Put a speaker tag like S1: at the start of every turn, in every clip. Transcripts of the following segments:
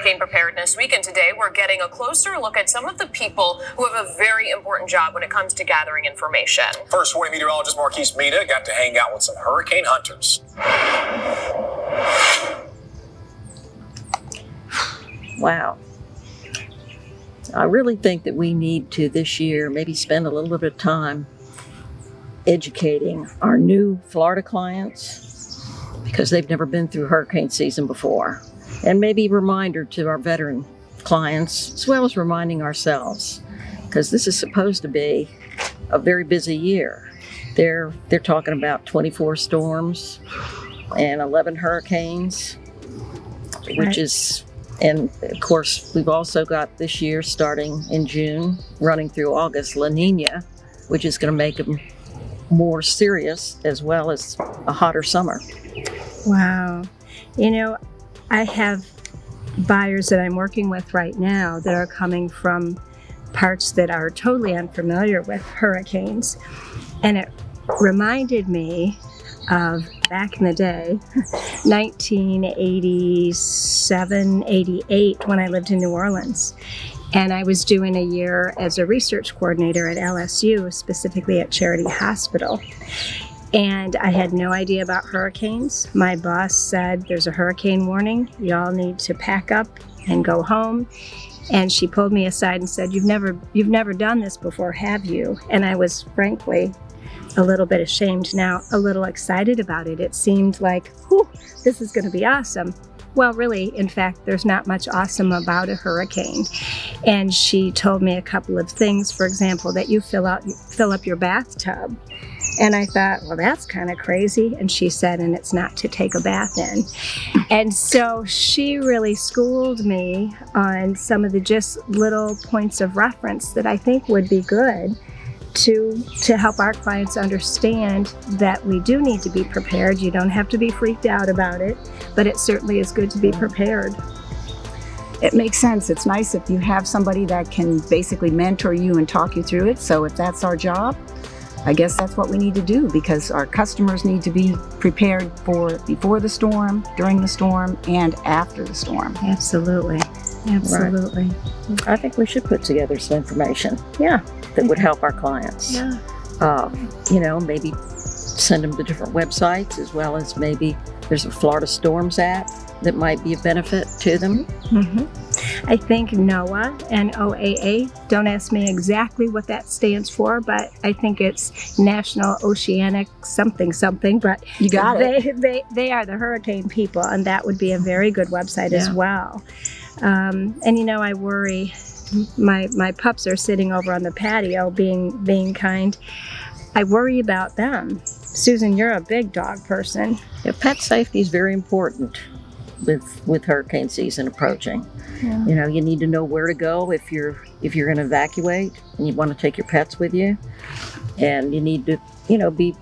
S1: Hurricane Preparedness Week, and today we're getting a closer look at some of the people who have a very important job when it comes to gathering information.
S2: First 40 meteorologist Marquise Mita got to hang out with some hurricane hunters.
S3: Wow. I really think that we need to this year maybe spend a little bit of time educating our new Florida clients because they've never been through hurricane season before. And maybe a reminder to our veteran clients as well as reminding ourselves because this is supposed to be a very busy year. They're talking about 24 storms and 11 hurricanes, which is, and of course, we've also got this year starting in June, running through August, La Nina, which is going to make them more serious as well as a hotter summer.
S4: Wow. You know, I have buyers that I'm working with right now that are coming from parts that are totally unfamiliar with hurricanes. And it reminded me of back in the day, 1987, 88, when I lived in New Orleans. And I was doing a year as a research coordinator at LSU, specifically at Charity Hospital. And I had no idea about hurricanes. My boss said, there's a hurricane warning. Y'all need to pack up and go home. And she pulled me aside and said, you've never done this before, have you? And I was frankly a little bit ashamed, now a little excited about it. It seemed like, whew, this is going to be awesome. Well, really, in fact, there's not much awesome about a hurricane. And she told me a couple of things, for example, that you fill up your bathtub. And I thought, well, that's kind of crazy. And she said, and it's not to take a bath in. And so she really schooled me on some of the just little points of reference that I think would be good to help our clients understand that we do need to be prepared. You don't have to be freaked out about it, but it certainly is good to be prepared.
S5: It makes sense. It's nice if you have somebody that can basically mentor you and talk you through it. So if that's our job, I guess that's what we need to do because our customers need to be prepared for before the storm, during the storm, and after the storm.
S4: Absolutely. Absolutely.
S3: Right. I think we should put together some information.
S4: Yeah.
S3: That would help our clients.
S4: Yeah.
S3: Maybe send them to different websites as well as maybe there's a Florida Storms app that might be a benefit to them.
S4: Mm-hmm. I think NOAA and OAA, don't ask me exactly what that stands for, but I think it's National Oceanic something, but
S5: you got it.
S4: They are the hurricane people, and that would be a very good website as well. I worry. My pups are sitting over on the patio being kind. I worry about them. Susan, you're a big dog person.
S3: Yeah, pet safety is very important with hurricane season approaching. Yeah. You need to know where to go if you're going to evacuate and you want to take your pets with you. And you need to, be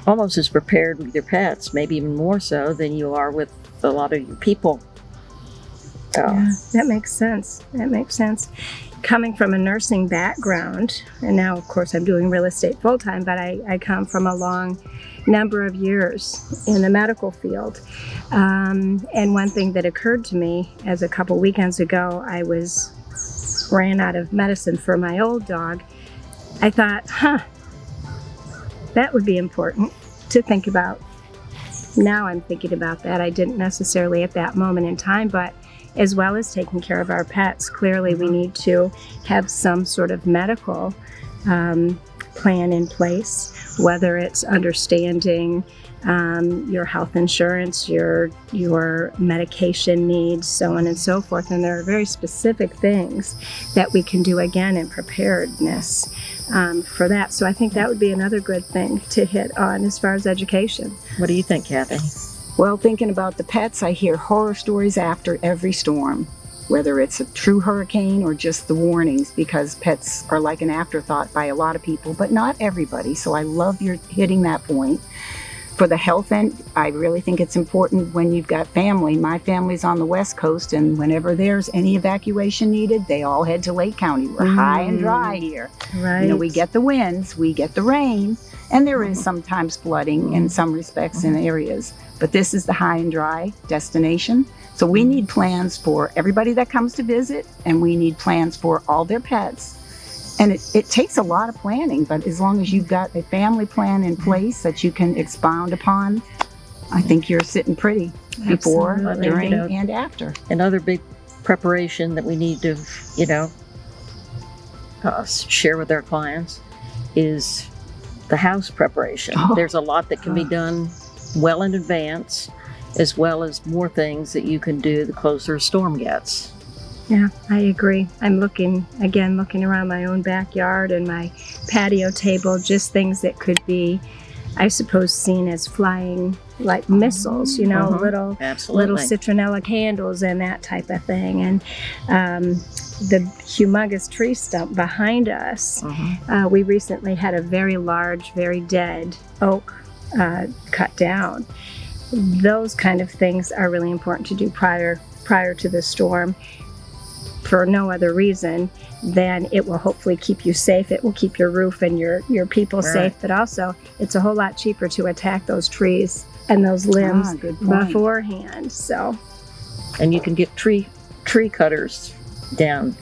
S3: almost as prepared with your pets, maybe even more so than you are with a lot of your people.
S4: Yeah, that makes sense. Coming from a nursing background, and now, of course, I'm doing real estate full-time, but I come from a long number of years in the medical field. And one thing that occurred to me as a couple weekends ago, I ran out of medicine for my old dog. I thought, that would be important to think about. Now I'm thinking about that. I didn't necessarily at that moment in time, but as well as taking care of our pets, clearly we need to have some sort of medical plan in place, whether it's understanding your health insurance, your medication needs, so on and so forth. And there are very specific things that we can do again in preparedness for that. So I think that would be another good thing to hit on as far as education.
S3: What do you think, Kathy?
S5: Well, thinking about the pets, I hear horror stories after every storm, whether it's a true hurricane or just the warnings, because pets are like an afterthought by a lot of people, but not everybody. So I love your hitting that point. For the health end, I really think it's important when you've got family. My family's on the West Coast, and whenever there's any evacuation needed, they all head to Lake County. We're high and dry here.
S4: Right.
S5: We get the winds, we get the rain, and there is sometimes flooding in some respects in areas. but this is the high and dry destination. So we need plans for everybody that comes to visit, and we need plans for all their pets. And it takes a lot of planning, but as long as you've got a family plan in place that you can expound upon, I think you're sitting pretty before,
S4: Absolutely.
S5: during, and after.
S3: Another big preparation that we need to, share with our clients is the house preparation.
S5: Oh.
S3: There's a lot that can be done well in advance, as well as more things that you can do the closer a storm gets.
S4: Yeah, I agree. I'm looking around my own backyard and my patio table, just things that could be, I suppose, seen as flying like missiles, little
S3: Absolutely.
S4: citronella candles and that type of thing. And the humongous tree stump behind us, we recently had a very large, very dead oak cut down. Those kind of things are really important to do prior to the storm, for no other reason than it will hopefully keep you safe. It will keep your roof and your people safe, but also it's a whole lot cheaper to attack those trees and those limbs
S5: Good point.
S4: beforehand. So,
S3: And you can get tree cutters down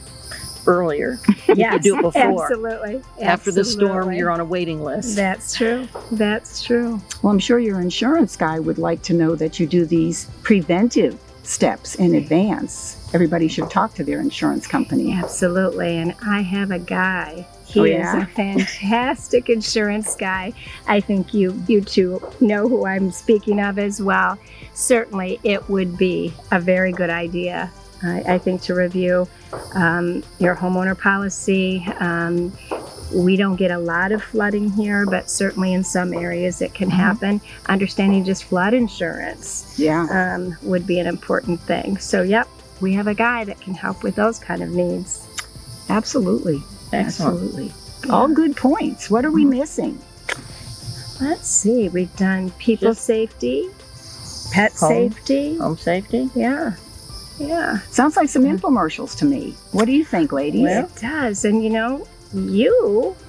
S3: earlier.
S4: yes,
S3: You do it before.
S4: absolutely.
S3: After the storm,
S4: Absolutely.
S3: you're on a waiting list.
S4: That's true. That's true.
S5: Well, I'm sure your insurance guy would like to know that you do these preventive steps in advance. Everybody should talk to their insurance company.
S4: Absolutely. And I have a guy. He
S5: Oh,
S4: is
S5: yeah?
S4: a fantastic insurance guy. I think you two know who I'm speaking of as well. Certainly, it would be a very good idea, I think, to review your homeowner policy. We don't get a lot of flooding here, but certainly in some areas it can happen. Understanding just flood insurance would be an important thing. So, yep, we have a guy that can help with those kind of needs.
S5: Absolutely.
S3: Excellent.
S5: Absolutely. All good points. What are we missing?
S4: Let's see, we've done people
S3: Just
S4: safety, pet
S3: home.
S4: safety.
S3: Home safety?
S4: Yeah.
S5: Sounds like some infomercials to me. What do you think, ladies?
S3: Well,
S4: It does. And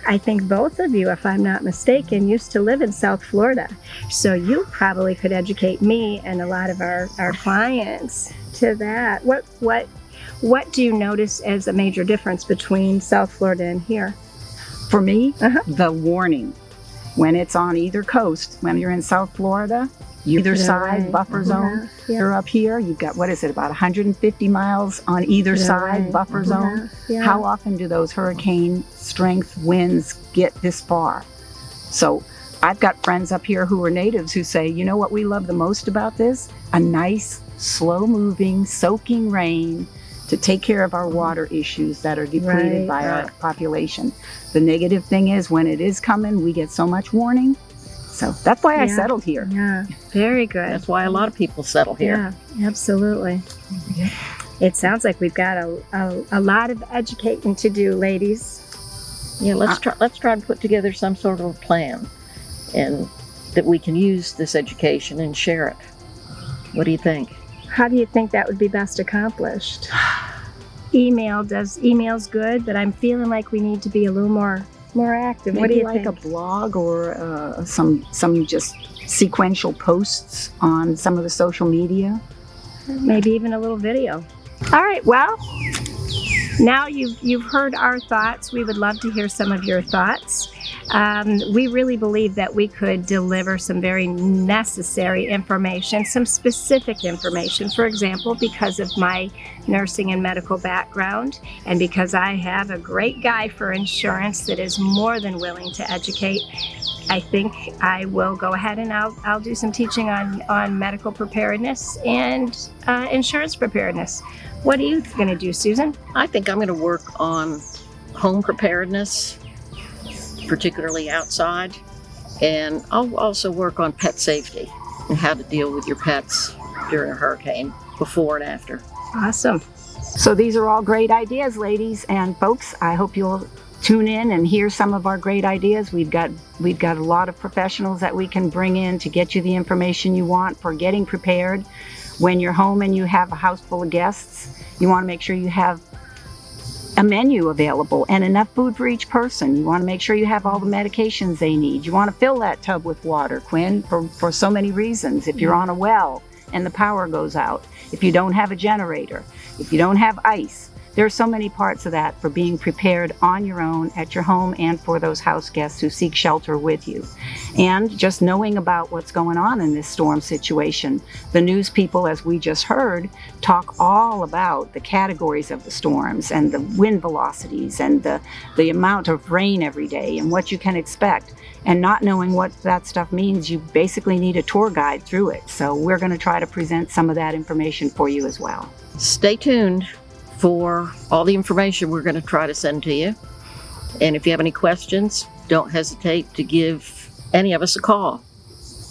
S4: I think both of you, if I'm not mistaken, used to live in South Florida. So you probably could educate me and a lot of our clients to that. What do you notice as a major difference between South Florida and here?
S5: For me, the warning. When it's on either coast, when you're in South Florida, either side,
S4: right.
S5: buffer zone.
S4: Yeah.
S5: You're up here, you've got, about 150 miles on either side,
S4: right.
S5: buffer zone.
S4: Yeah.
S5: How often do those hurricane strength winds get this far? So I've got friends up here who are natives who say, you know what we love the most about this? A nice, slow-moving, soaking rain to take care of our water issues that are depleted
S4: Right.
S5: by our population. The negative thing is when it is coming, we get so much warning. So that's why I
S4: Yeah.
S5: settled here.
S4: Yeah, very good.
S3: that's why a lot of people settle here.
S4: Yeah, absolutely. It sounds like we've got a lot of educating to do, ladies.
S3: Yeah, let's try to put together some sort of a plan, and that we can use this education and share it. What do you think?
S4: How do you think that would be best accomplished? Email's good, but I'm feeling like we need to be a little more active. What do
S5: Maybe
S4: you
S5: like
S4: think?
S5: a blog or some just sequential posts on some of the social media.
S4: Maybe even a little video. All right, well, now you've heard our thoughts. We would love to hear some of your thoughts. We really believe that we could deliver some very necessary information, some specific information. For example, because of my nursing and medical background, and because I have a great guy for insurance that is more than willing to educate, I think I will go ahead and I'll do some teaching on medical preparedness and insurance preparedness. What are you going to do, Susan?
S3: I think I'm going to work on home preparedness, particularly outside, and I'll also work on pet safety and how to deal with your pets during a hurricane, before and after.
S4: Awesome.
S5: So these are all great ideas, ladies and folks. I hope you'll tune in and hear some of our great ideas. We've got a lot of professionals that we can bring in to get you the information you want for getting prepared. When you're home and you have a house full of guests, you want to make sure you have a menu available and enough food for each person. You want to make sure you have all the medications they need. You want to fill that tub with water, Kwynn, for so many reasons. If you're on a well and the power goes out, if you don't have a generator, if you don't have ice, there are so many parts of that for being prepared on your own at your home and for those house guests who seek shelter with you. And just knowing about what's going on in this storm situation. The news people, as we just heard, talk all about the categories of the storms and the wind velocities and the amount of rain every day and what you can expect. And not knowing what that stuff means, you basically need a tour guide through it. So we're going to try to present some of that information for you as well.
S3: Stay tuned for all the information we're going to try to send to you. And if you have any questions, don't hesitate to give any of us a call.